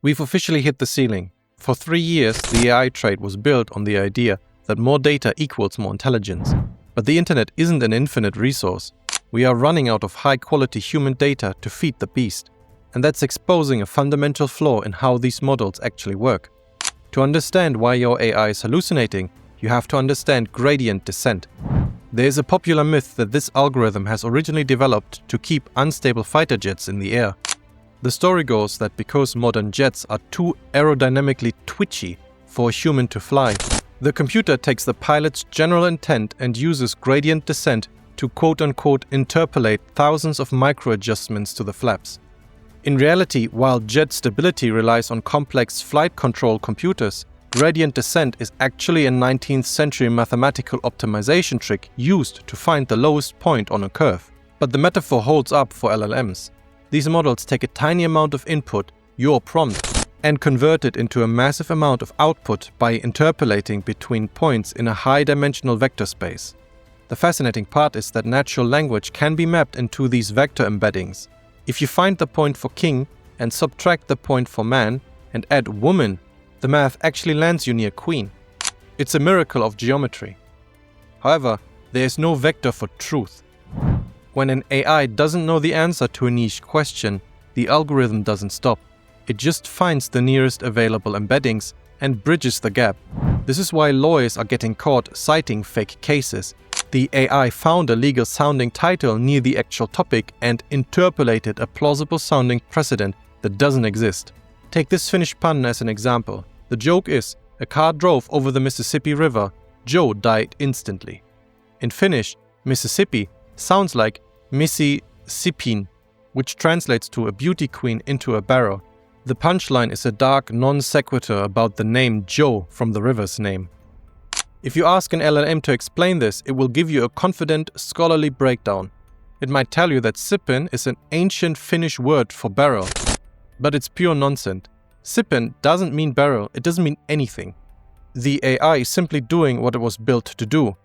We've officially hit the ceiling. For 3 years, the AI trade was built on the idea that more data equals more intelligence. But the internet isn't an infinite resource. We are running out of high-quality human data to feed the beast. And that's exposing a fundamental flaw in how these models actually work. To understand why your AI is hallucinating, you have to understand gradient descent. There is a popular myth that this algorithm has originally developed to keep unstable fighter jets in the air. The story goes that because modern jets are too aerodynamically twitchy for a human to fly, the computer takes the pilot's general intent and uses gradient descent to quote-unquote interpolate thousands of micro-adjustments to the flaps. In reality, while jet stability relies on complex flight control computers, gradient descent is actually a 19th century mathematical optimization trick used to find the lowest point on a curve. But the metaphor holds up for LLMs. These models take a tiny amount of input, your prompt, and convert it into a massive amount of output by interpolating between points in a high-dimensional vector space. The fascinating part is that natural language can be mapped into these vector embeddings. If you find the point for king and subtract the point for man and add woman, the math actually lands you near queen. It's a miracle of geometry. However, there is no vector for truth. When an AI doesn't know the answer to a niche question, the algorithm doesn't stop. It just finds the nearest available embeddings and bridges the gap. This is why lawyers are getting caught citing fake cases. The AI found a legal-sounding title near the actual topic and interpolated a plausible-sounding precedent that doesn't exist. Take this Finnish pun as an example. The joke is, a car drove over the Mississippi River. Joe died instantly. In Finnish, Mississippi sounds like Mississippiin, which translates to a beauty queen into a barrel. The punchline is a dark non sequitur about the name Joe from the river's name. If you ask an LLM to explain this, it will give you a confident, scholarly breakdown. It might tell you that sippin is an ancient Finnish word for barrel. But it's pure nonsense. Sippin doesn't mean barrel, it doesn't mean anything. The AI is simply doing what it was built to do.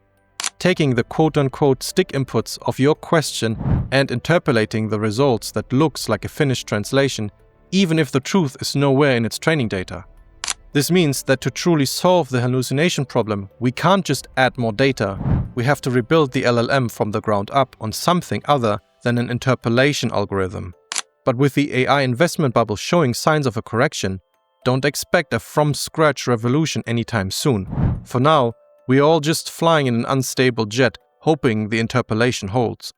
Taking the quote-unquote stick inputs of your question and interpolating the results that looks like a Finnish translation, even if the truth is nowhere in its training data. This means that to truly solve the hallucination problem, we can't just add more data. We have to rebuild the LLM from the ground up on something other than an interpolation algorithm. But with the AI investment bubble showing signs of a correction, don't expect a from-scratch revolution anytime soon. For now, we are all just flying in an unstable jet, hoping the interpolation holds.